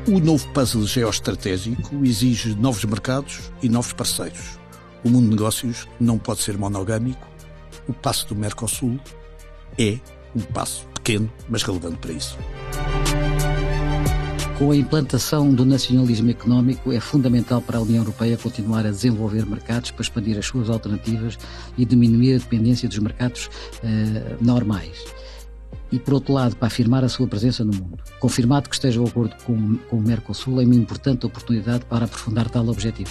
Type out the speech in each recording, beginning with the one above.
O novo puzzle geoestratégico exige novos mercados e novos parceiros. O mundo de negócios não pode ser monogâmico. O passo do Mercosul é um passo pequeno, mas relevante para isso. Com a implantação do nacionalismo económico, é fundamental para a União Europeia continuar a desenvolver mercados para expandir as suas alternativas e diminuir a dependência dos mercados normais. E, por outro lado, para afirmar a sua presença no mundo. Confirmado que esteja o acordo com o Mercosul, é uma importante oportunidade para aprofundar tal objetivo.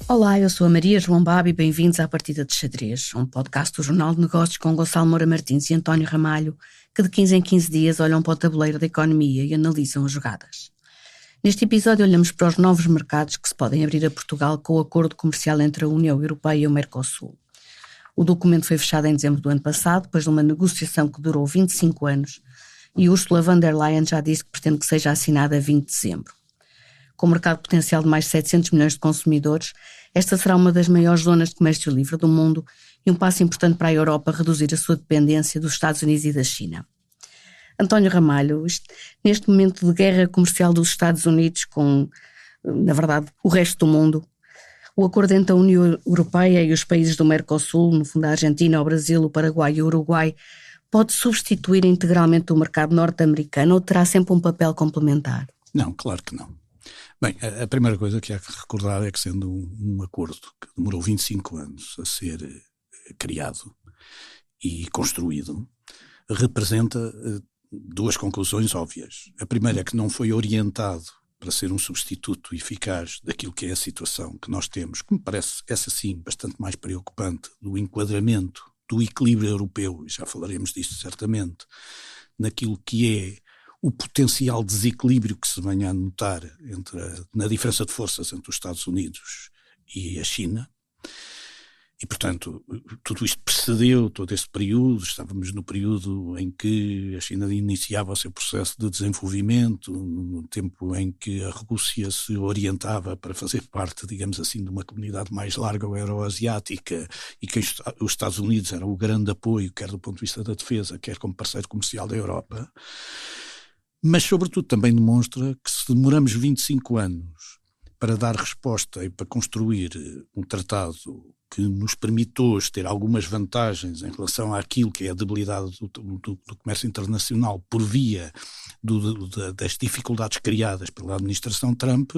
Olá, eu sou a Maria João Baba e bem-vindos à Partida de Xadrez, um podcast do Jornal de Negócios com Gonçalo Moura Martins e António Ramalho, que de 15 em 15 dias olham para o tabuleiro da economia e analisam as jogadas. Neste episódio olhamos para os novos mercados que se podem abrir a Portugal com o acordo comercial entre a União Europeia e o Mercosul. O documento foi fechado em dezembro do ano passado, depois de uma negociação que durou 25 anos, e Ursula von der Leyen já disse que pretende que seja assinada a 20 de dezembro. Com um mercado potencial de mais de 700 milhões de consumidores, esta será uma das maiores zonas de comércio livre do mundo e um passo importante para a Europa reduzir a sua dependência dos Estados Unidos e da China. António Ramalho, neste momento de guerra comercial dos Estados Unidos com, na verdade, o resto do mundo, o acordo entre a União Europeia e os países do Mercosul, no fundo a Argentina, o Brasil, o Paraguai e o Uruguai, pode substituir integralmente o mercado norte-americano ou terá sempre um papel complementar? Não, claro que não. Bem, a primeira coisa que há que recordar é que, sendo um acordo que demorou 25 anos a ser criado e construído, representa duas conclusões óbvias. A primeira é que não foi orientado para ser um substituto eficaz daquilo que é a situação que nós temos, que me parece, essa sim, bastante mais preocupante, do enquadramento, do equilíbrio europeu, e já falaremos disso certamente, naquilo que é o potencial desequilíbrio que se venha a notar na diferença de forças entre os Estados Unidos e a China. E, portanto, tudo isto precedeu todo este período. Estávamos no período em que a China iniciava o seu processo de desenvolvimento, no tempo em que a Rússia se orientava para fazer parte, digamos assim, de uma comunidade mais larga ou euroasiática, e que os Estados Unidos eram o grande apoio, quer do ponto de vista da defesa, quer como parceiro comercial da Europa. Mas, sobretudo, também demonstra que se demoramos 25 anos para dar resposta e para construir um tratado que nos permite hoje ter algumas vantagens em relação àquilo que é a debilidade do comércio internacional por via das dificuldades criadas pela administração Trump,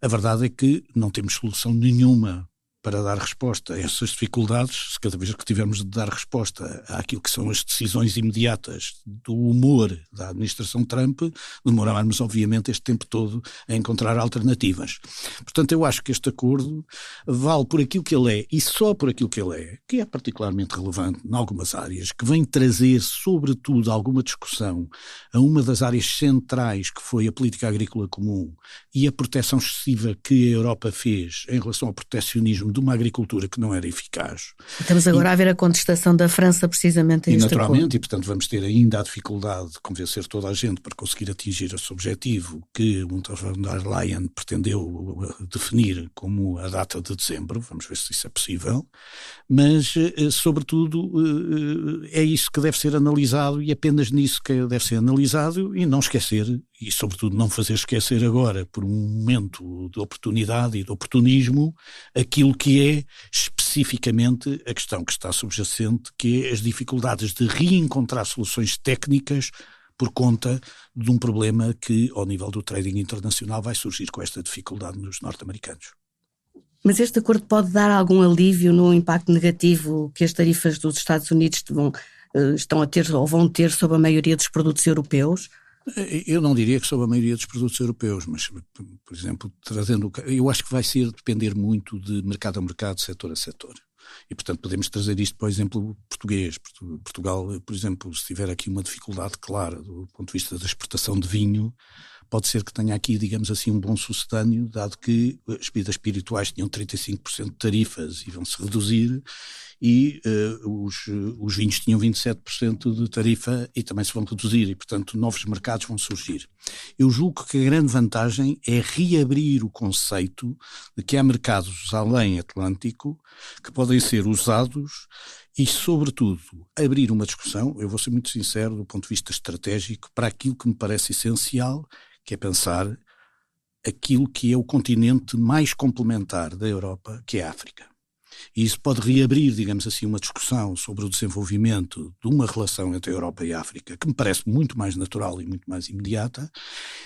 a verdade é que não temos solução nenhuma para dar resposta a essas dificuldades. Cada vez que tivermos de dar resposta àquilo que são as decisões imediatas do humor da administração Trump, demorarmos obviamente este tempo todo a encontrar alternativas. Portanto, eu acho que este acordo vale por aquilo que ele é, e só por aquilo que ele é, que é particularmente relevante em algumas áreas, que vem trazer sobretudo alguma discussão a uma das áreas centrais que foi a política agrícola comum e a proteção excessiva que a Europa fez em relação ao proteccionismo de uma agricultura que não era eficaz. Estamos agora a ver a contestação da França precisamente a este acordo. Naturalmente, e portanto vamos ter ainda a dificuldade de convencer toda a gente para conseguir atingir esse objetivo que Ursula von der Leyen pretendeu definir como a data de dezembro. Vamos ver se isso é possível. Mas, sobretudo, é isso que deve ser analisado e apenas nisso que deve ser analisado, e não esquecer, e sobretudo não fazer esquecer agora, por um momento de oportunidade e de oportunismo, aquilo que é especificamente a questão que está subjacente, que é as dificuldades de reencontrar soluções técnicas por conta de um problema que, ao nível do trading internacional, vai surgir com esta dificuldade nos norte-americanos. Mas este acordo pode dar algum alívio no impacto negativo que as tarifas dos Estados Unidos estão a ter ou vão ter sobre a maioria dos produtos europeus? Eu não diria que sobre a maioria dos produtos europeus, mas, por exemplo, eu acho que vai depender muito de mercado a mercado, setor a setor. E, portanto, podemos trazer isto para o exemplo português. Portugal, por exemplo, se tiver aqui uma dificuldade clara do ponto de vista da exportação de vinho, pode ser que tenha aqui, digamos assim, um bom sucedâneo, dado que as bebidas espirituais tinham 35% de tarifas e vão-se reduzir, e os vinhos tinham 27% de tarifa e também se vão reduzir e, portanto, novos mercados vão surgir. Eu julgo que a grande vantagem é reabrir o conceito de que há mercados além Atlântico que podem ser usados e, sobretudo, abrir uma discussão, eu vou ser muito sincero, do ponto de vista estratégico, para aquilo que me parece essencial, que é pensar aquilo que é o continente mais complementar da Europa, que é a África. E isso pode reabrir, digamos assim, uma discussão sobre o desenvolvimento de uma relação entre a Europa e a África, que me parece muito mais natural e muito mais imediata,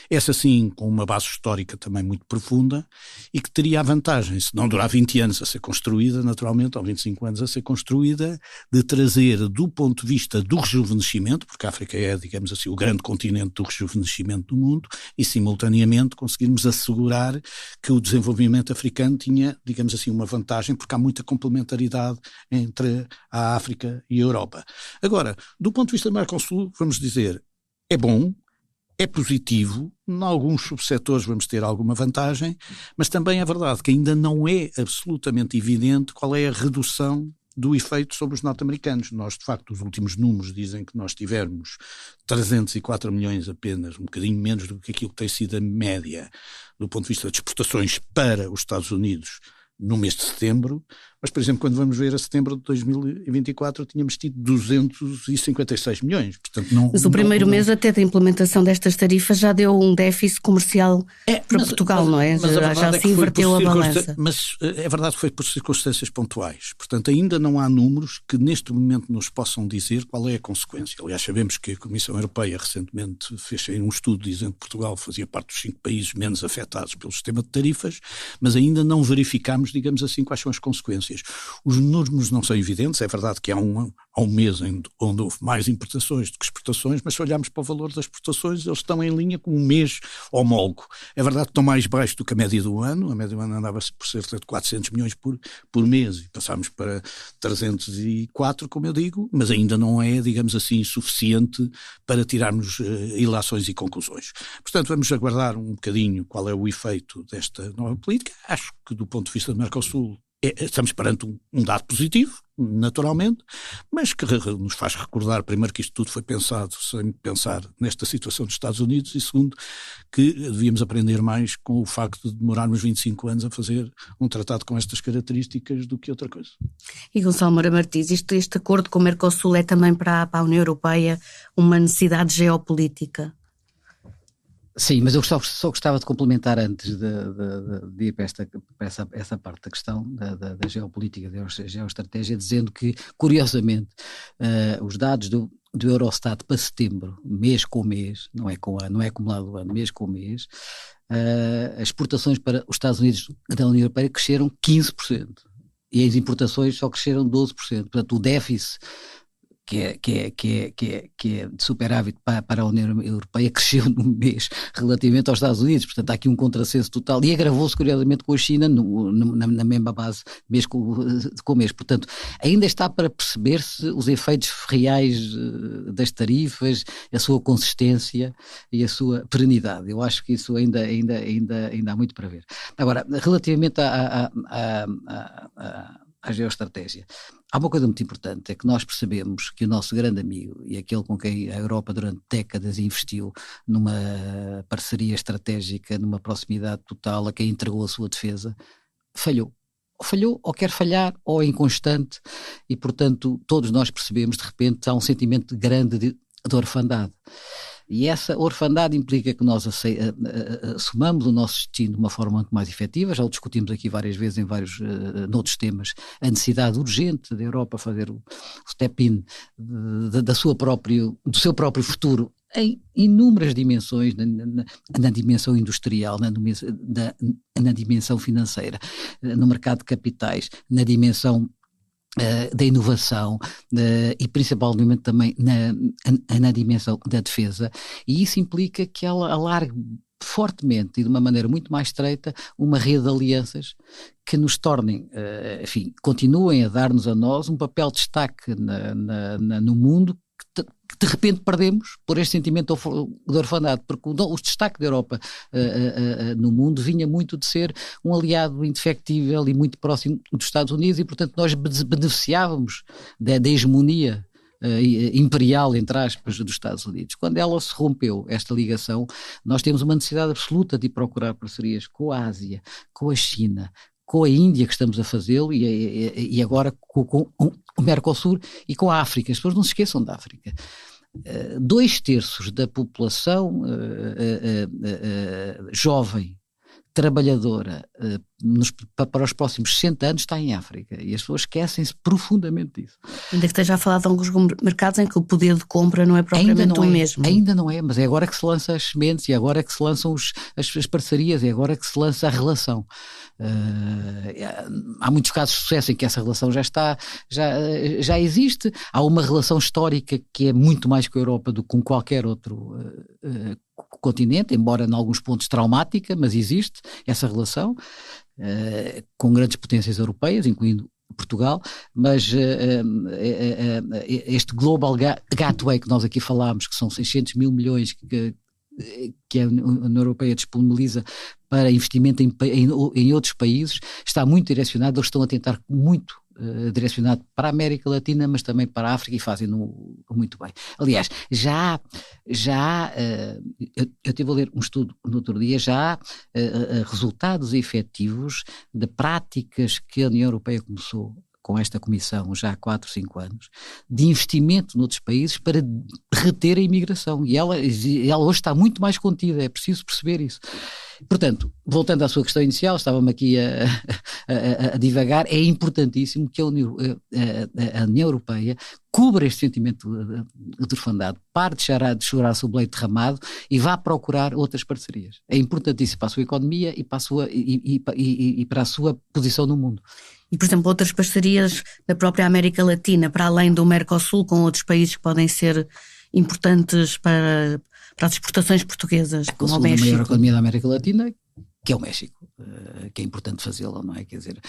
essa sim com uma base histórica também muito profunda e que teria a vantagem, se não durar 20 anos a ser construída, naturalmente, ou 25 anos a ser construída, de trazer do ponto de vista do rejuvenescimento, porque a África é, digamos assim, o grande continente do rejuvenescimento do mundo, e simultaneamente conseguirmos assegurar que o desenvolvimento africano tinha, digamos assim, uma vantagem, porque há muita complementaridade entre a África e a Europa. Agora, do ponto de vista do Mercosul, vamos dizer, é bom, é positivo, em alguns subsetores vamos ter alguma vantagem, mas também é verdade que ainda não é absolutamente evidente qual é a redução do efeito sobre os norte-americanos. Nós, de facto, os últimos números dizem que nós tivemos 304 milhões apenas, um bocadinho menos do que aquilo que tem sido a média do ponto de vista de exportações para os Estados Unidos no mês de setembro, mas, por exemplo, quando vamos ver a setembro de 2024, tínhamos tido 256 milhões. Portanto, mas o primeiro mês até da implementação destas tarifas já deu um déficit comercial para Portugal, não é? Já se inverteu a balança. Mas é verdade que foi por circunstâncias pontuais. Portanto, ainda não há números que neste momento nos possam dizer qual é a consequência. Aliás, sabemos que a Comissão Europeia recentemente fez um estudo dizendo que Portugal fazia parte dos 5 países menos afetados pelo sistema de tarifas, mas ainda não verificamos, digamos assim, quais são as consequências. Os números não são evidentes, é verdade que há um mês onde houve mais importações do que exportações, mas se olharmos para o valor das exportações, eles estão em linha com um mês homólogo. É verdade que estão mais baixos do que a média do ano andava por cerca de 400 milhões por mês, e passámos para 304, como eu digo, mas ainda não é, digamos assim, suficiente para tirarmos ilações e conclusões. Portanto, vamos aguardar um bocadinho qual é o efeito desta nova política. Acho que do ponto de vista do Mercosul, estamos perante um dado positivo, naturalmente, mas que nos faz recordar, primeiro, que isto tudo foi pensado sem pensar nesta situação dos Estados Unidos, e segundo, que devíamos aprender mais com o facto de demorarmos 25 anos a fazer um tratado com estas características do que outra coisa. E Gonçalo Moura Martins, este acordo com o Mercosul é também para a União Europeia uma necessidade geopolítica? Sim, mas eu só gostava de complementar antes de ir para essa parte da questão da geopolítica, da geoestratégia, dizendo que, curiosamente, os dados do Eurostat para setembro, mês com mês, não é acumulado do ano, mês com mês, as exportações para os Estados Unidos da União Europeia cresceram 15% e as importações só cresceram 12%. Portanto, o déficit que é de superávit para a União Europeia cresceu num mês relativamente aos Estados Unidos. Portanto, há aqui um contrassenso total e agravou-se curiosamente com a China na mesma base, mês com mês. Portanto, ainda está para perceber-se os efeitos reais das tarifas, a sua consistência e a sua perenidade. Eu acho que isso ainda há muito para ver. Agora, relativamente à geoestratégia, há uma coisa muito importante, é que nós percebemos que o nosso grande amigo e aquele com quem a Europa durante décadas investiu numa parceria estratégica, numa proximidade total, a quem entregou a sua defesa, falhou ou quer falhar ou é inconstante, e portanto todos nós percebemos, de repente há um sentimento grande de orfandade. E essa orfandade implica que nós assumamos o nosso destino de uma forma muito mais efetiva. Já o discutimos aqui várias vezes em noutros temas, a necessidade urgente da Europa fazer o step-in do seu próprio futuro em inúmeras dimensões, na dimensão industrial, na dimensão financeira, no mercado de capitais, na dimensão da inovação e principalmente também na dimensão da defesa, e isso implica que ela alargue fortemente e de uma maneira muito mais estreita uma rede de alianças que nos tornem, continuem a dar-nos a nós um papel de destaque no mundo de repente perdemos por este sentimento de orfandade, porque o destaque da Europa no mundo vinha muito de ser um aliado indefectível e muito próximo dos Estados Unidos, e portanto nós beneficiávamos da hegemonia imperial, entre aspas, dos Estados Unidos. Quando ela se rompeu, esta ligação, nós temos uma necessidade absoluta de procurar parcerias com a Ásia, com a China, com a Índia, que estamos a fazê-lo, e agora com o Mercosul e com a África. As pessoas não se esqueçam da África. 2/3 da população jovem, trabalhadora, para os próximos 60 anos está em África, e as pessoas esquecem-se profundamente disso. Ainda que esteja a falar de alguns mercados em que o poder de compra não é propriamente o mesmo. Ainda não é, mas é agora que se lançam as sementes, e agora que se lançam as parcerias, é agora que se lança a relação. Há muitos casos de sucesso em que essa relação já existe. Há uma relação histórica que é muito mais com a Europa do que com qualquer outro continente, embora em alguns pontos traumática, mas existe essa relação com grandes potências europeias, incluindo Portugal, mas este Global Gateway que nós aqui falámos, que são 600 mil milhões que a União Europeia disponibiliza para investimento em outros países, está muito direcionado. Eles estão a tentar muito direcionado para a América Latina, mas também para a África, e fazem-no muito bem. Aliás, eu estive a ler um estudo no outro dia, já há resultados efetivos de práticas que a União Europeia começou com esta comissão já há 4, 5 anos, de investimento noutros países para reter a imigração, e ela hoje está muito mais contida, é preciso perceber isso. Portanto, voltando à sua questão inicial, estava-me aqui a divagar, é importantíssimo que a União Europeia cubra este sentimento de orfandade, pare de chorar sobre o leite derramado e vá procurar outras parcerias. É importantíssimo para a sua economia e para a sua posição no mundo. E, por exemplo, outras parcerias da própria América Latina, para além do Mercosul, com outros países que podem ser importantes para as exportações portuguesas, como o México. A maior economia da América Latina, que é o México, que é importante fazê-la, não é? Quer dizer,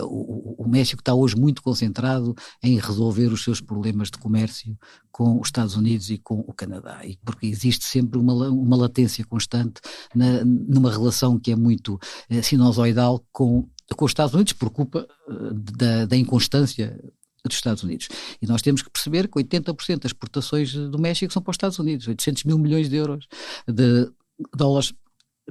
o México está hoje muito concentrado em resolver os seus problemas de comércio com os Estados Unidos e com o Canadá, e porque existe sempre uma latência constante numa relação que é muito sinusoidal com os Estados Unidos, por culpa da inconstância dos Estados Unidos. E nós temos que perceber que 80% das exportações do México são para os Estados Unidos, 800 mil milhões de euros, de dólares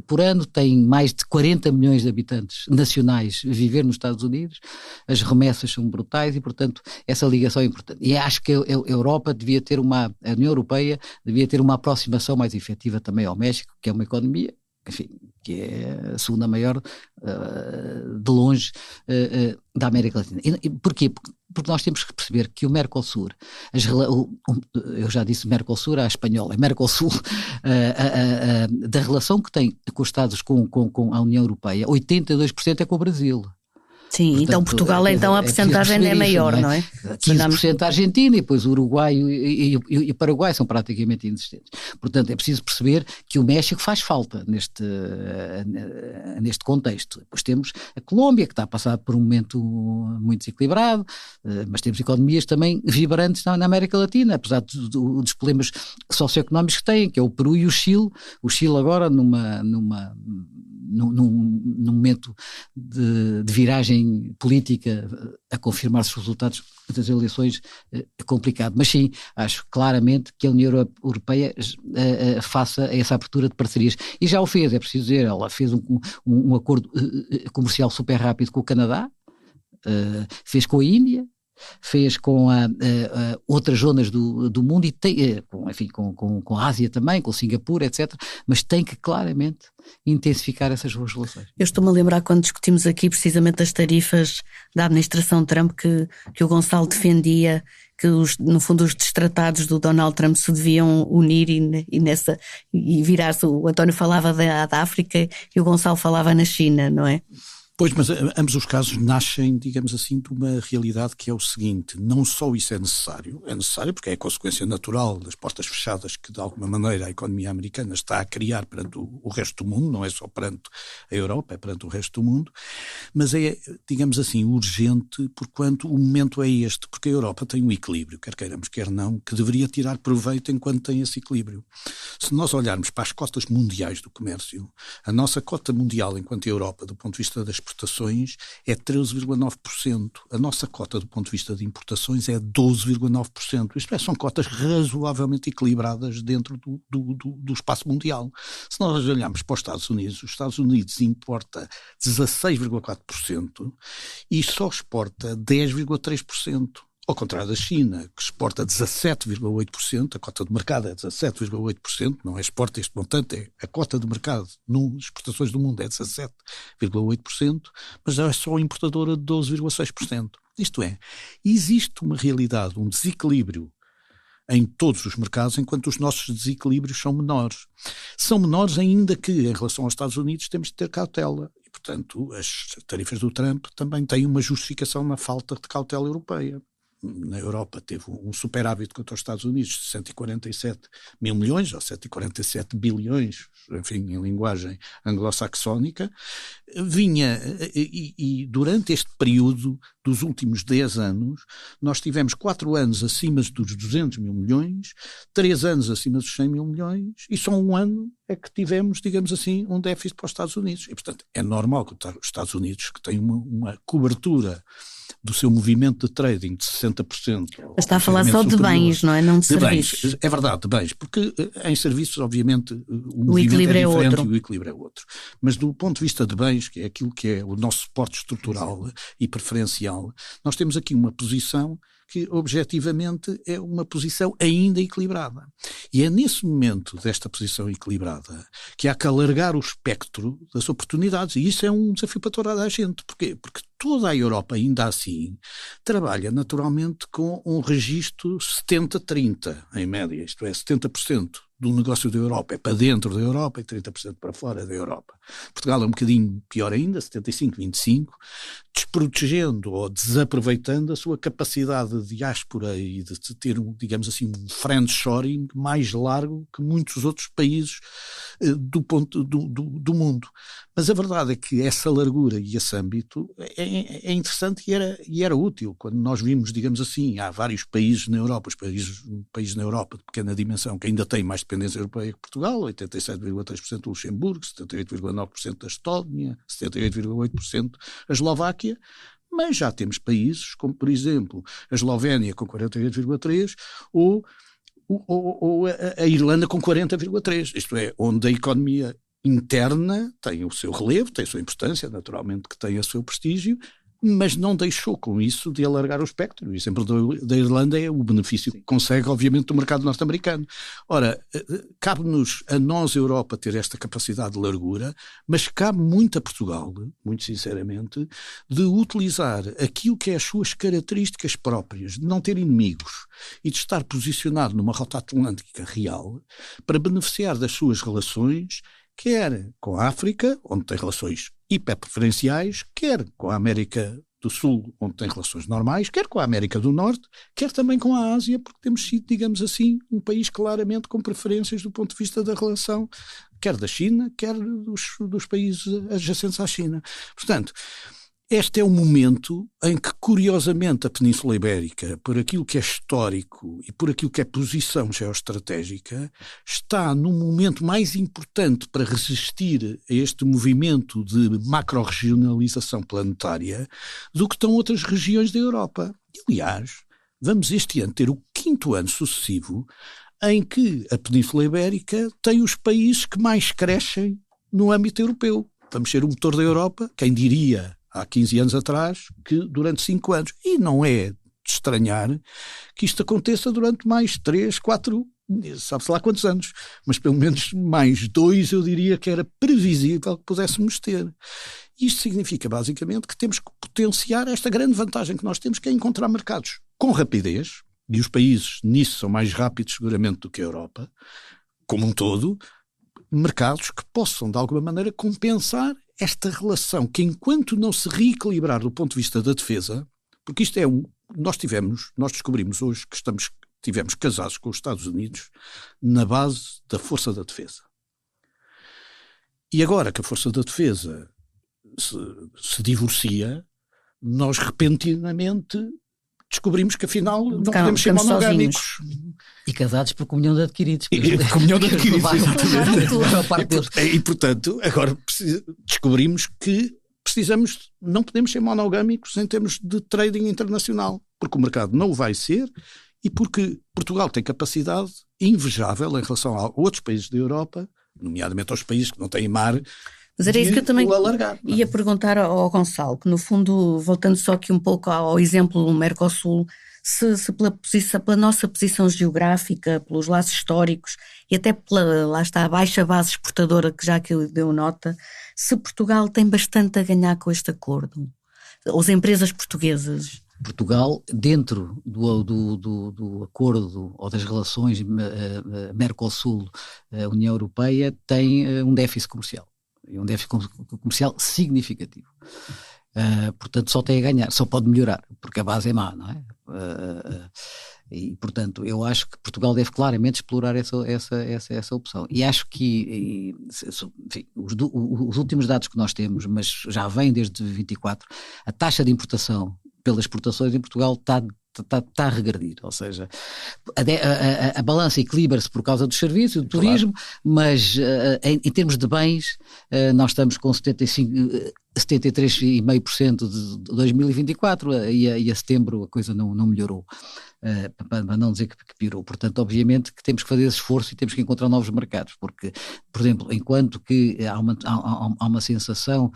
por ano, tem mais de 40 milhões de habitantes nacionais a viver nos Estados Unidos, as remessas são brutais e, portanto, essa ligação é importante. E acho que a Europa devia ter a União Europeia devia ter uma aproximação mais efetiva também ao México, que é uma economia, enfim, que é a segunda maior de longe da América Latina. E porquê? Porque nós temos que perceber que o Mercosul, eu já disse Mercosul à espanhola, Mercosul, da relação que tem com os Estados, com a União Europeia, 82% é com o Brasil. Sim, portanto, então Portugal, a percentagem é maior, não é? 15% a Argentina, e depois o Uruguai e o Paraguai são praticamente inexistentes. Portanto, é preciso perceber que o México faz falta neste contexto. Depois temos a Colômbia, que está a passar por um momento muito desequilibrado, mas temos economias também vibrantes na América Latina, apesar dos problemas socioeconómicos que têm, que é o Peru e o Chile. O Chile agora num momento de viragem política, a confirmar-se os resultados das eleições, é complicado. Mas sim, acho claramente que a União Europeia faça essa abertura de parcerias. E já o fez, é preciso dizer, ela fez um acordo comercial super rápido com o Canadá, fez com a Índia, fez com outras zonas do mundo, e tem, enfim, com a Ásia também, com Singapura, etc. Mas tem que claramente intensificar essas duas relações. Eu estou-me a lembrar quando discutimos aqui precisamente das tarifas da administração Trump, que o Gonçalo defendia que no fundo os destratados do Donald Trump se deviam unir e virar-se. O António falava da África e o Gonçalo falava na China, não é? Pois, mas ambos os casos nascem, digamos assim, de uma realidade que é o seguinte: não só isso é necessário porque é a consequência natural das portas fechadas que, de alguma maneira, a economia americana está a criar perante o resto do mundo, não é só perante a Europa, é perante o resto do mundo, mas é, digamos assim, urgente porquanto o momento é este, porque a Europa tem um equilíbrio, quer queiramos, quer não, que deveria tirar proveito enquanto tem esse equilíbrio. Se nós olharmos para as cotas mundiais do comércio, a nossa cota mundial enquanto Europa, do ponto de vista das exportações, é 13,9%. A nossa cota do ponto de vista de importações é 12,9%. Isto é, são cotas razoavelmente equilibradas dentro do espaço mundial. Se nós olharmos para os Estados Unidos importa 16,4% e só exporta 10,3%. Ao contrário da China, que exporta 17,8%, a cota de mercado é 17,8%, não é exporta este montante, é a cota de mercado nas exportações do mundo é 17,8%, mas é só importadora de 12,6%. Isto é, existe uma realidade, um desequilíbrio em todos os mercados, enquanto os nossos desequilíbrios são menores. São menores ainda que, em relação aos Estados Unidos, temos de ter cautela. E, portanto, as tarifas do Trump também têm uma justificação na falta de cautela europeia. Na Europa teve um superávit contra os Estados Unidos de 147 mil milhões, ou 147 bilhões, enfim, em linguagem anglo-saxónica, vinha, e durante este período dos últimos 10 anos, nós tivemos 4 anos acima dos 200 mil milhões, 3 anos acima dos 100 mil milhões, e só um ano é que tivemos, digamos assim, um déficit para os Estados Unidos. E, portanto, é normal que os Estados Unidos, que têm uma cobertura do seu movimento de trading de 60%. Mas está a falar só de bens, não é? Não de serviços. Bens, é verdade, de bens, porque em serviços, obviamente, o movimento é diferente e o equilíbrio é outro. Mas do ponto de vista de bens, que é aquilo que é o nosso suporte estrutural e preferencial, nós temos aqui uma posição que objetivamente é uma posição ainda equilibrada. E é nesse momento desta posição equilibrada que há que alargar o espectro das oportunidades. E isso é um desafio para toda a gente. Porquê? Porque toda a Europa, ainda assim, trabalha naturalmente com um registro 70-30, em média. Isto é, 70% do negócio da Europa é para dentro da Europa e 30% para fora da Europa. Portugal é um bocadinho pior ainda, 75-25, desprotegendo ou desaproveitando a sua capacidade de diáspora e de ter, digamos assim, um friendshoring mais largo que muitos outros países do mundo. Mas a verdade é que essa largura e esse âmbito é interessante e era útil. Quando nós vimos, digamos assim, há vários países na Europa, os países na Europa de pequena dimensão que ainda têm mais dependência europeia que Portugal, 87,3% do Luxemburgo, 78,9% da Estónia, 78,8% a Eslováquia, mas já temos países como, por exemplo, a Eslovénia com 48,3% ou a Irlanda com 40,3%, isto é, onde a economia interna tem o seu relevo, tem a sua importância, naturalmente que tem o seu prestígio, mas não deixou com isso de alargar o espectro. O exemplo da Irlanda é o benefício que consegue, obviamente, do mercado norte-americano. Ora, cabe-nos a nós, Europa, ter esta capacidade de largura, mas cabe muito a Portugal, muito sinceramente, de utilizar aquilo que é as suas características próprias, de não ter inimigos e de estar posicionado numa rota atlântica real para beneficiar das suas relações, quer com a África, onde tem relações hiperpreferenciais, quer com a América do Sul, onde tem relações normais, quer com a América do Norte, quer também com a Ásia, porque temos sido, digamos assim, um país claramente com preferências do ponto de vista da relação, quer da China, quer dos países adjacentes à China. Portanto, este é o momento em que, curiosamente, a Península Ibérica, por aquilo que é histórico e por aquilo que é posição geoestratégica, está num momento mais importante para resistir a este movimento de macro-regionalização planetária do que estão outras regiões da Europa. Aliás, vamos este ano ter o 5º ano sucessivo em que a Península Ibérica tem os países que mais crescem no âmbito europeu. Vamos ser o motor da Europa, quem diria há 15 anos atrás, que durante 5 anos. E não é de estranhar que isto aconteça durante mais 3, 4, sabe-se lá quantos anos, mas pelo menos mais 2 eu diria que era previsível que pudéssemos ter. Isto significa basicamente que temos que potenciar esta grande vantagem que nós temos, que é encontrar mercados com rapidez, e os países nisso são mais rápidos seguramente do que a Europa, como um todo, mercados que possam de alguma maneira compensar esta relação que, enquanto não se reequilibrar do ponto de vista da defesa, porque isto é nós descobrimos hoje que tivemos casados com os Estados Unidos na base da força da defesa. E agora que a força da defesa se divorcia, nós repentinamente descobrimos que afinal não podemos ser monogâmicos. E casados por comunhão de adquiridos. Comunhão de adquiridos, exatamente. E portanto, agora descobrimos que não podemos ser monogâmicos em termos de trading internacional, porque o mercado não o vai ser e porque Portugal tem capacidade invejável em relação a outros países da Europa, nomeadamente aos países que não têm mar. Mas era isso que eu também alargar, ia perguntar ao Gonçalo, que no fundo, voltando só aqui um pouco ao exemplo do Mercosul, se pela nossa posição geográfica, pelos laços históricos e até lá está, a baixa base exportadora que já que ele deu nota, se Portugal tem bastante a ganhar com este acordo, as empresas portuguesas. Portugal, dentro do acordo ou das relações Mercosul-União Europeia, tem um déficit comercial. E um déficit comercial significativo. Portanto, só tem a ganhar, só pode melhorar, porque a base é má, não é? E, portanto, eu acho que Portugal deve claramente explorar essa opção. E acho que, enfim, os últimos dados que nós temos, mas já vem desde 24, a taxa de importação pelas exportações em Portugal está a regredir, ou seja, a balança equilibra-se por causa dos serviços, do turismo, claro. Mas em termos de bens, nós estamos com 73,5% de 2024 e a setembro a coisa não melhorou, para não dizer que piorou. Portanto, obviamente que temos que fazer esse esforço e temos que encontrar novos mercados, porque, por exemplo, enquanto que há uma sensação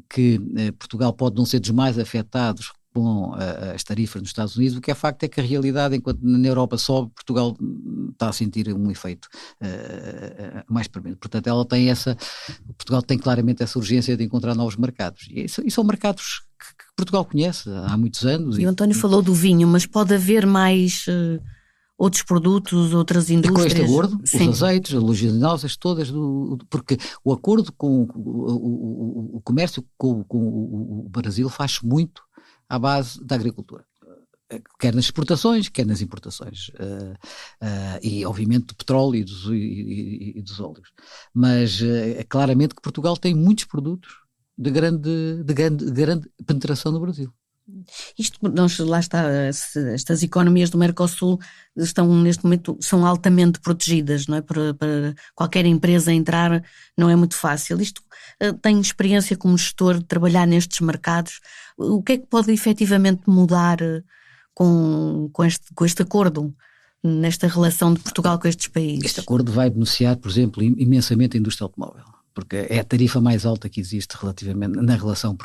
que Portugal pode não ser dos mais afetados com as tarifas nos Estados Unidos, o que é facto é que a realidade, enquanto na Europa sobe, Portugal está a sentir um efeito mais permanente. Portanto, Portugal tem claramente essa urgência de encontrar novos mercados. E são mercados que Portugal conhece há muitos anos. E o António falou do vinho, mas pode haver mais outros produtos, outras indústrias? Com este acordo, sim. Os azeites, as oleaginosas, todas, porque o acordo com o comércio com o Brasil faz muito à base da agricultura, quer nas exportações, quer nas importações, e obviamente do petróleo e dos óleos. Mas é claramente que Portugal tem muitos produtos de grande penetração no Brasil. Lá está, estas economias do Mercosul estão neste momento, são altamente protegidas, não é? Para qualquer empresa entrar não é muito fácil. Isto tem experiência como gestor de trabalhar nestes mercados. O que é que pode efetivamente mudar com este acordo, nesta relação de Portugal com estes países? Este acordo vai beneficiar, por exemplo, imensamente a indústria automóvel, porque é a tarifa mais alta que existe relativamente na relação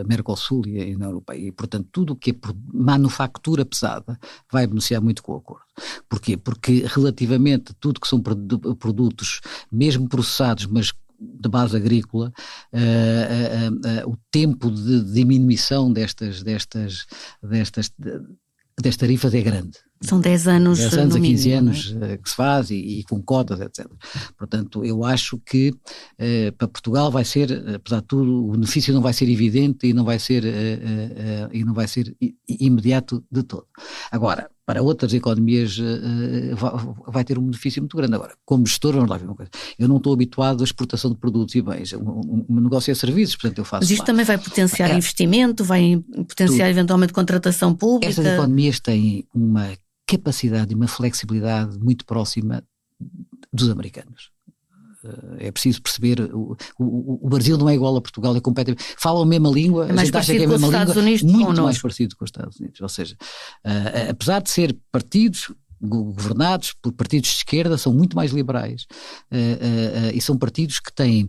Mercosul e União Europeia. E, portanto, tudo o que é manufatura pesada vai beneficiar muito com o acordo. Porquê? Porque relativamente a tudo que são produtos, mesmo processados, mas de base agrícola, o tempo de diminuição destas tarifas é grande. São 10 anos. 10 anos a 15 mínimo, anos que se faz e com cotas, etc. Portanto, eu acho que para Portugal vai ser, apesar de tudo, o benefício não vai ser evidente e não vai ser imediato de todo. Agora, para outras economias vai ter um benefício muito grande. Agora, como gestor, vamos lá ver uma coisa. Eu não estou habituado à exportação de produtos e bens. O meu negócio é serviços, portanto eu faço. Mas isto também vai potenciar investimento, vai potenciar eventualmente contratação pública. Estas economias têm uma capacidade e uma flexibilidade muito próxima dos americanos. É preciso perceber, o Brasil não é igual a Portugal, é completamente, falam a mesma língua, a gente acha que é a mesma língua, muito mais parecido com os Estados Unidos, ou seja, apesar de ser partidos governados por partidos de esquerda, são muito mais liberais, e são partidos que têm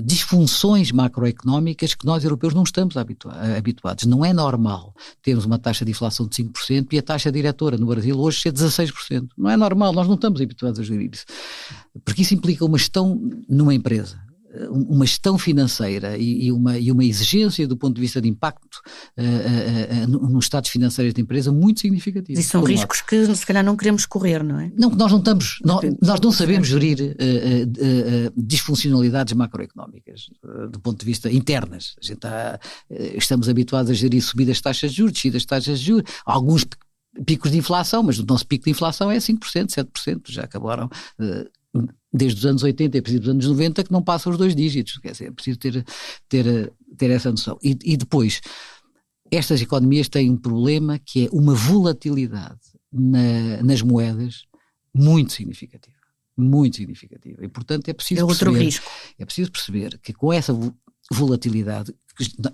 disfunções macroeconómicas que nós europeus não estamos habituados. Não é normal termos uma taxa de inflação de 5% e a taxa diretora no Brasil hoje ser 16%. Não é normal, nós não estamos habituados a gerir isso. Porque isso implica uma gestão numa empresa uma gestão financeira e uma exigência do ponto de vista de impacto nos estados financeiros da empresa muito significativa. E são riscos que se calhar não queremos correr, não é? Não, nós não sabemos gerir disfuncionalidades macroeconómicas do ponto de vista internas. A gente estamos habituados a gerir subidas de taxas de juros, descidas de taxas de juros, alguns picos de inflação, mas o nosso pico de inflação é 5%, 7%, já acabaram desde os anos 80 e a partir dos anos 90 que não passam os 2 dígitos, quer dizer, é preciso ter essa noção. E depois, estas economias têm um problema que é uma volatilidade nas moedas muito significativa, e portanto é preciso perceber que com essa volatilidade,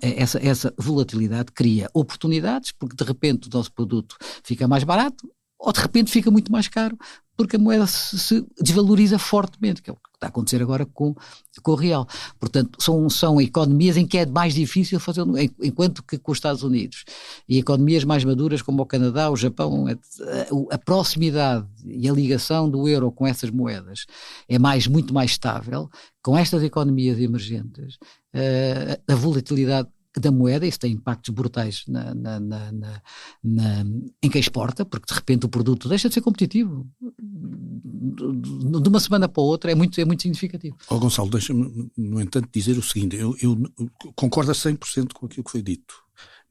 essa volatilidade cria oportunidades, porque de repente o nosso produto fica mais barato, ou de repente fica muito mais caro, porque a moeda se desvaloriza fortemente, que é o que está a acontecer agora com o real. Portanto, são economias em que é mais difícil fazer, enquanto que com os Estados Unidos e economias mais maduras como o Canadá, o Japão, a proximidade e a ligação do euro com essas moedas é muito mais estável. Com estas economias emergentes, a volatilidade da moeda, isso tem impactos brutais em quem exporta, porque de repente o produto deixa de ser competitivo. De uma semana para a outra é muito significativo. Gonçalo, deixa-me, no entanto, dizer o seguinte, eu concordo a 100% com aquilo que foi dito,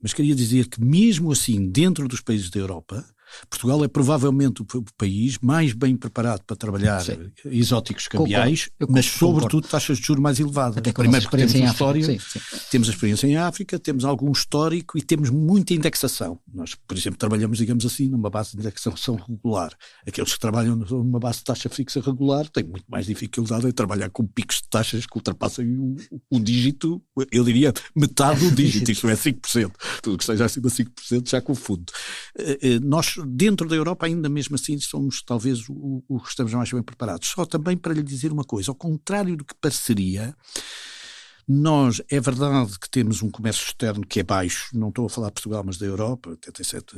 mas queria dizer que mesmo assim, dentro dos países da Europa, Portugal é provavelmente o país mais bem preparado para trabalhar exóticos cambiais, mas sobretudo taxas de juros mais elevadas. Primeiro porque temos história, temos a experiência em África, temos algum histórico e temos muita indexação. Nós, por exemplo, trabalhamos, digamos assim, numa base de indexação regular. Aqueles que trabalham numa base de taxa fixa regular têm muito mais dificuldade em trabalhar com picos de taxas que ultrapassam o dígito, eu diria metade do dígito, isto é 5%. Tudo que seja acima de 5% já confundo. Nós, dentro da Europa, ainda mesmo assim, somos talvez o que estamos mais bem preparados. Só também para lhe dizer uma coisa, ao contrário do que pareceria, nós, é verdade que temos um comércio externo que é baixo, não estou a falar de Portugal, mas da Europa, 87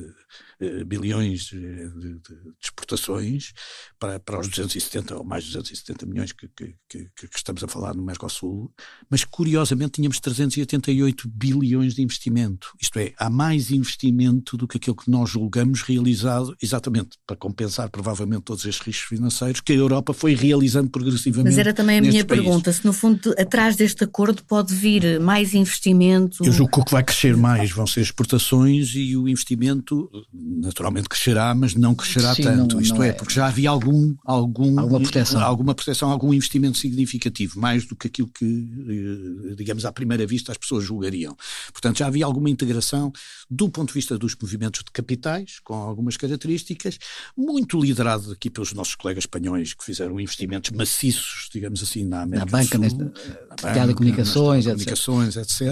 bilhões de exportações para os 270 ou mais de 270 milhões que estamos a falar no Mercosul, mas curiosamente tínhamos 388 bilhões de investimento, isto é, há mais investimento do que aquilo que nós julgamos realizado, exatamente para compensar provavelmente todos estes riscos financeiros que a Europa foi realizando progressivamente. Mas era também a minha pergunta, se no fundo atrás deste acordo pode vir mais investimento? Eu julgo que o que vai crescer mais vão ser exportações e o investimento naturalmente crescerá, mas não crescerá tanto. Isto é, porque já havia alguma proteção, algum investimento significativo, mais do que aquilo que, digamos, à primeira vista as pessoas julgariam. Portanto, já havia alguma integração do ponto de vista dos movimentos de capitais, com algumas características, muito liderado aqui pelos nossos colegas espanhóis que fizeram investimentos maciços, digamos assim, na América do Sul, na banca, comunicações, etc.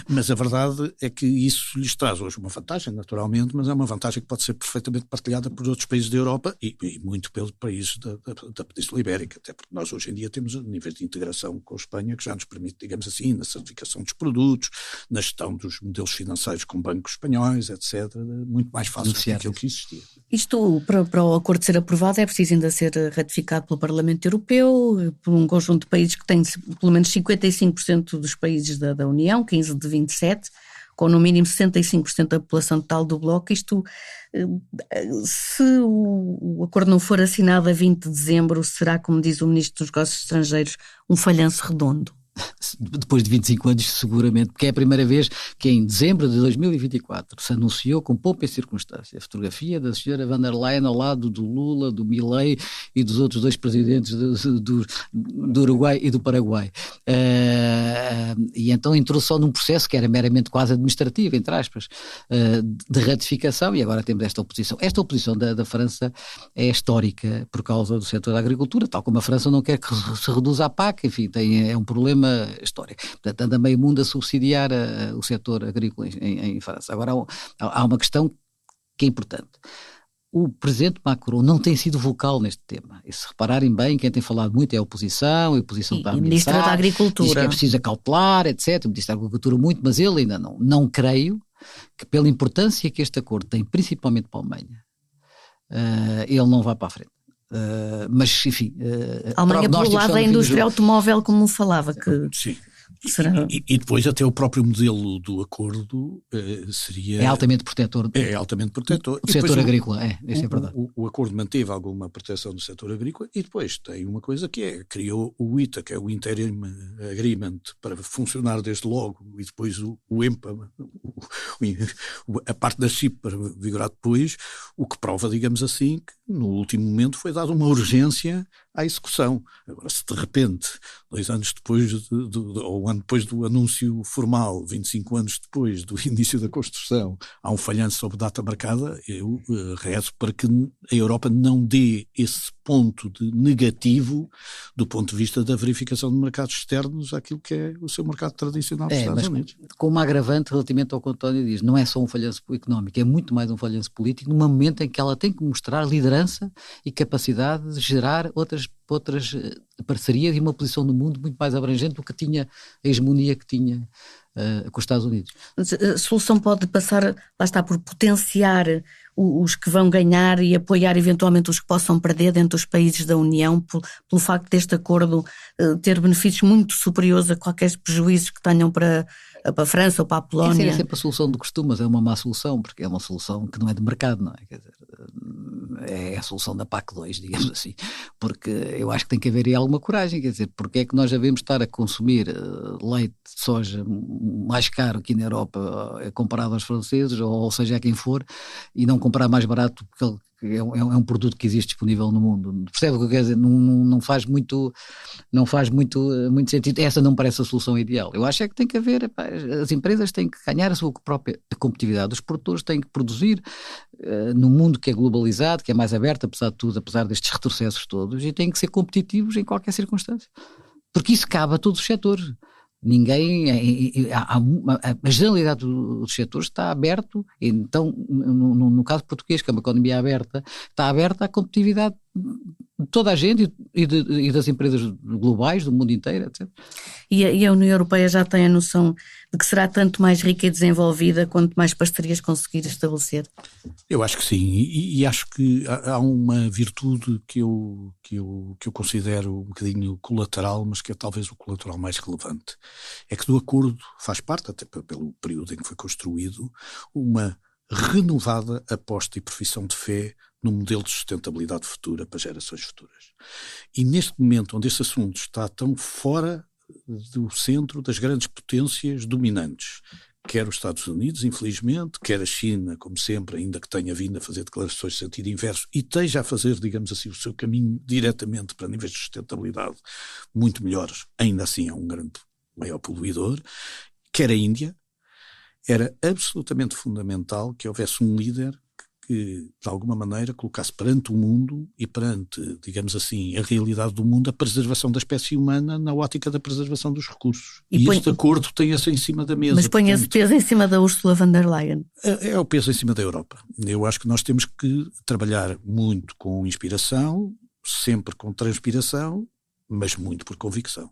Mas a verdade é que isso lhes traz hoje uma vantagem, naturalmente, mas é uma vantagem que pode ser perfeitamente partilhada por outros países da Europa e muito pelos países da Península Ibérica, até porque nós hoje em dia temos níveis de integração com a Espanha que já nos permite, digamos assim, na certificação dos produtos, na gestão dos modelos financeiros com bancos espanhóis, etc., muito mais fácil do que aquilo que existia. Isto, para o acordo ser aprovado, é preciso ainda ser ratificado pelo Parlamento Europeu, por um conjunto de países que tem pelo menos 55% dos países da União, 15 de 27, com no mínimo 65% da população total do bloco. Isto, se o acordo não for assinado a 20 de dezembro, será, como diz o Ministro dos Negócios Estrangeiros, um falhanço redondo? Depois de 25 anos, seguramente, porque é a primeira vez que em dezembro de 2024 se anunciou com pouca circunstância a fotografia da senhora Van der Leyen ao lado do Lula, do Milei e dos outros 2 presidentes do Uruguai e do Paraguai. E então entrou só num processo que era meramente quase administrativo, entre aspas, de ratificação, e agora temos esta oposição. Esta oposição da França é histórica por causa do setor da agricultura, tal como a França não quer que se reduza a PAC, enfim, é um problema histórico. Portanto, anda meio mundo a subsidiar o setor agrícola em França. Agora há uma questão que é importante. O presidente Macron não tem sido vocal neste tema. E se repararem bem, quem tem falado muito é a oposição está a Ministra da Agricultura. Diz que é preciso acautelar, etc. O Ministro da Agricultura muito, mas ele ainda não creio que, pela importância que este acordo tem, principalmente para a Alemanha, ele não vá para a frente. Mas, enfim... A Alemanha, por um lado, da indústria automóvel, como falava, que... Sim. E depois até o próprio modelo do acordo seria... É altamente protetor. É altamente protetor. O setor agrícola, isso é verdade. O acordo manteve alguma proteção do setor agrícola e depois tem uma coisa que criou o ITA, que é o Interim Agreement, para funcionar desde logo, e depois o EMPA, a parte da CIP para vigorar depois, o que prova, digamos assim, que no último momento foi dada uma urgência à execução. Agora, se de repente, 2 anos depois, ou um ano depois do anúncio formal, 25 anos depois do início da construção, há um falhanço sobre data marcada, eu rezo para que a Europa não dê esse ponto de negativo do ponto de vista da verificação de mercados externos àquilo que é o seu mercado tradicional dos Estados Unidos. Com uma agravante relativamente ao que o António diz, não é só um falhanço económico, é muito mais um falhanço político, num momento em que ela tem que mostrar liderança e capacidade de gerar outras parcerias e uma posição no mundo muito mais abrangente do que tinha a hegemonia que tinha com os Estados Unidos. A solução pode passar, lá está, por potenciar os que vão ganhar e apoiar eventualmente os que possam perder dentro dos países da União, pelo facto deste acordo ter benefícios muito superiores a qualquer prejuízo que tenham para a França ou para a Polónia. Essa é sempre a solução do costume, mas é uma má solução, porque é uma solução que não é de mercado, não é? Quer dizer, é a solução da PAC 2, digamos assim, porque eu acho que tem que haver aí alguma coragem, quer dizer, porque é que nós devemos estar a consumir leite de soja mais caro aqui na Europa comparado aos franceses, ou seja, a quem for, e não comprar mais barato porque é um produto que existe disponível no mundo. Percebe o que eu quero dizer? Não faz muito sentido. Essa não me parece a solução ideal. Eu acho é que tem que haver, as empresas têm que ganhar a sua própria competitividade, os produtores têm que produzir num mundo que é globalizado, que é mais aberto, apesar de tudo, apesar destes retrocessos todos, e têm que ser competitivos em qualquer circunstância. Porque isso cabe a todos os setores. A generalidade dos setores está aberto, então no caso português, que é uma economia aberta, está aberta à competitividade de toda a gente e das empresas globais do mundo inteiro, etc. E a União Europeia já tem a noção de que será tanto mais rica e desenvolvida quanto mais parcerias conseguir estabelecer? Eu acho que sim, e acho que há uma virtude que eu considero um bocadinho colateral, mas que é talvez o colateral mais relevante. É que do acordo faz parte, até pelo período em que foi construído, uma renovada aposta e profissão de fé no modelo de sustentabilidade futura para gerações futuras. E neste momento onde esse assunto está tão fora do centro das grandes potências dominantes, quer os Estados Unidos, infelizmente, quer a China, como sempre, ainda que tenha vindo a fazer declarações de sentido inverso e esteja a fazer, digamos assim, o seu caminho diretamente para níveis de sustentabilidade muito melhores, ainda assim é um grande maior poluidor, quer a Índia, era absolutamente fundamental que houvesse um líder que, de alguma maneira, colocasse perante o mundo e perante, digamos assim, a realidade do mundo, a preservação da espécie humana na ótica da preservação dos recursos. E este acordo tem esse em cima da mesa. Mas põe esse peso em cima da Ursula von der Leyen. É o peso em cima da Europa. Eu acho que nós temos que trabalhar muito com inspiração, sempre com transpiração, mas muito por convicção.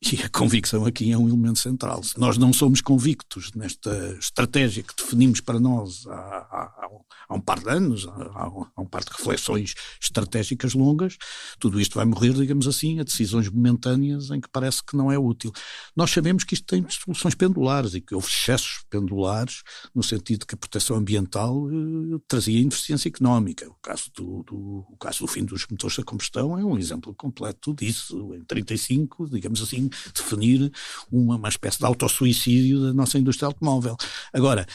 E a convicção aqui é um elemento central. Se nós não somos convictos nesta estratégia que definimos para nós há um par de anos, há um par de reflexões estratégicas longas, tudo isto vai morrer, digamos assim, a decisões momentâneas em que parece que não é útil. Nós sabemos que isto tem soluções pendulares e que houve excessos pendulares no sentido que a proteção ambiental trazia ineficiência económica. O caso do fim dos motores a combustão é um exemplo completo disso. Em 1935, digamos assim, definir uma espécie de autossuicídio da nossa indústria automóvel. Agora,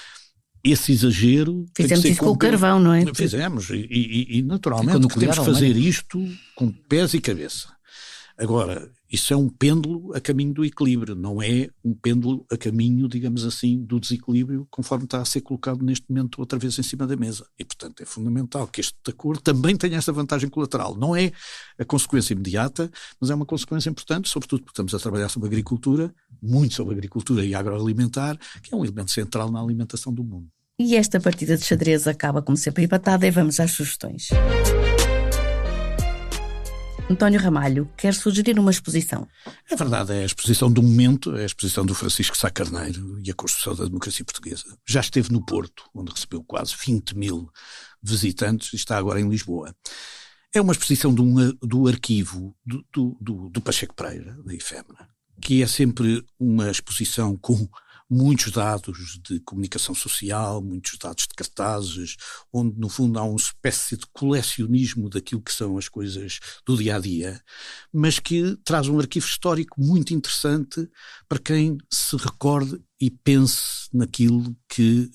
esse exagero... Fizemos isso com o carvão, não é? Fizemos, e naturalmente temos que fazer isto com pés e cabeça. Agora, isso é um pêndulo a caminho do equilíbrio, não é um pêndulo a caminho, digamos assim, do desequilíbrio, conforme está a ser colocado neste momento outra vez em cima da mesa. E, portanto, é fundamental que este acordo também tenha esta vantagem colateral. Não é a consequência imediata, mas é uma consequência importante, sobretudo porque estamos a trabalhar sobre agricultura, muito sobre agricultura e agroalimentar, que é um elemento central na alimentação do mundo. E esta partida de xadrez acaba, como sempre, empatada, e vamos às sugestões. António Ramalho quer sugerir uma exposição. É verdade, é a exposição do momento, é a exposição do Francisco Sá Carneiro e a construção da democracia portuguesa. Já esteve no Porto, onde recebeu quase 20 mil visitantes, e está agora em Lisboa. É uma exposição do arquivo do Pacheco Pereira, da Efêmera, que é sempre uma exposição com muitos dados de comunicação social, muitos dados de cartazes, onde no fundo há uma espécie de colecionismo daquilo que são as coisas do dia-a-dia, mas que traz um arquivo histórico muito interessante para quem se recorde e pense naquilo que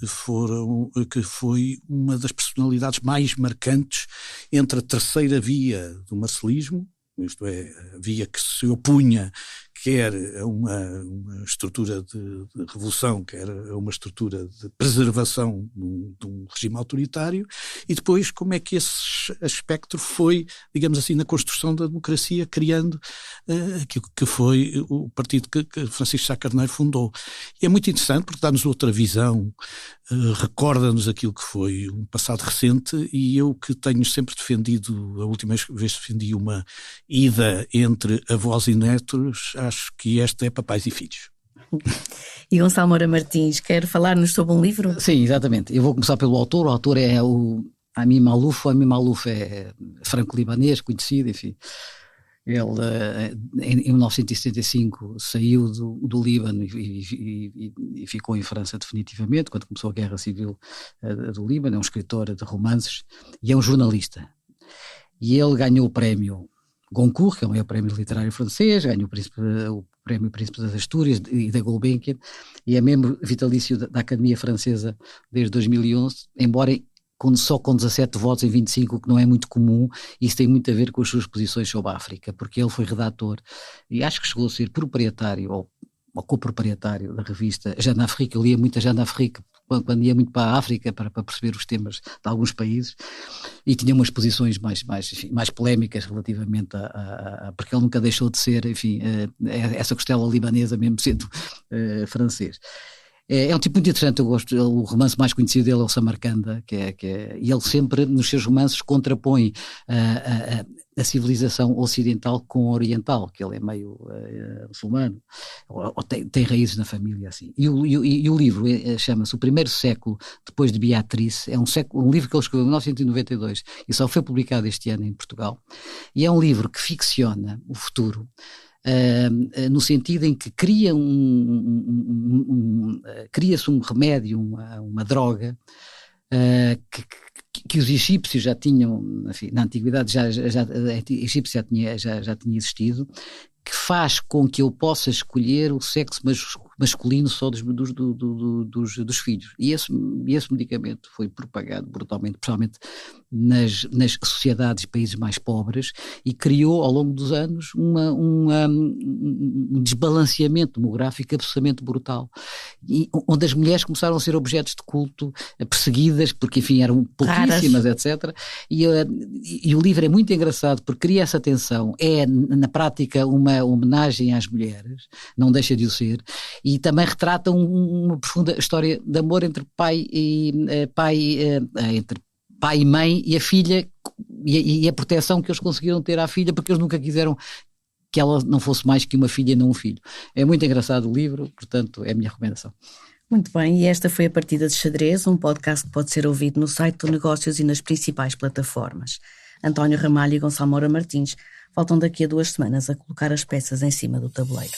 foi uma das personalidades mais marcantes entre a terceira via do marcelismo, isto é, a via que se opunha quer a uma estrutura de revolução, quer a uma estrutura de preservação de um regime autoritário, e depois como é que esse espectro foi, digamos assim, na construção da democracia, criando aquilo que foi o partido que Francisco Sá Carneiro fundou. E é muito interessante porque dá-nos outra visão, recorda-nos aquilo que foi um passado recente, e eu que tenho sempre defendido, a última vez defendi uma ida entre avós e netos, acho que esta é para pais e filhos. E Gonçalo Moura Martins, quer falar-nos sobre um livro? Sim, exatamente. Eu vou começar pelo autor. O autor é o Amin Maalouf. O Amin Maalouf é franco-libanês, conhecido, enfim. Ele, em 1975, saiu do Líbano e ficou em França definitivamente, quando começou a Guerra Civil do Líbano. É um escritor de romances e é um jornalista. E ele ganhou o prémio Goncourt, que é o maior prémio literário francês, ganhou o prémio Príncipe das Astúrias e da Gulbenkian, e é membro vitalício da Academia Francesa desde 2011, embora só com 17 votos em 25, o que não é muito comum. Isso tem muito a ver com as suas posições sobre a África, porque ele foi redator e acho que chegou a ser proprietário ou coproprietário da revista Jeune Afrique. Eu lia muito a Jeune Afrique quando ia muito para a África para perceber os temas de alguns países, e tinha umas posições mais polémicas relativamente porque ele nunca deixou de ser, enfim, essa costela libanesa mesmo sendo francês. É um tipo muito interessante. Eu gosto. O romance mais conhecido dele é o Samarcanda, e ele sempre nos seus romances contrapõe a civilização ocidental com a oriental, que ele é meio muçulmano, ou tem raízes na família assim. E o livro chama-se O Primeiro Século Depois de Beatriz. É um livro que ele escreveu em 1992 e só foi publicado este ano em Portugal, e é um livro que ficciona o futuro, no sentido em que cria-se um remédio, uma droga, que os egípcios já tinham, enfim, na antiguidade a egípcia já tinha existido, que faz com que eu possa escolher o sexo masculino só dos filhos. E esse medicamento foi propagado brutalmente, principalmente nas sociedades e países mais pobres, e criou ao longo dos anos um desbalanceamento demográfico absolutamente brutal, onde as mulheres começaram a ser objetos de culto, perseguidas, porque enfim eram pouquíssimas, etc. E o livro é muito engraçado porque cria essa tensão, é na prática uma homenagem às mulheres, não deixa de o ser, e também retrata uma profunda história de amor entre pai e mãe e a filha, e a proteção que eles conseguiram ter à filha, porque eles nunca quiseram que ela não fosse mais que uma filha e não um filho. É muito engraçado o livro, portanto é a minha recomendação. Muito bem, e esta foi a Partida de Xadrez, um podcast que pode ser ouvido no site do Negócios e nas principais plataformas. António Ramalho e Gonçalo Moura Martins voltam daqui a 2 semanas a colocar as peças em cima do tabuleiro.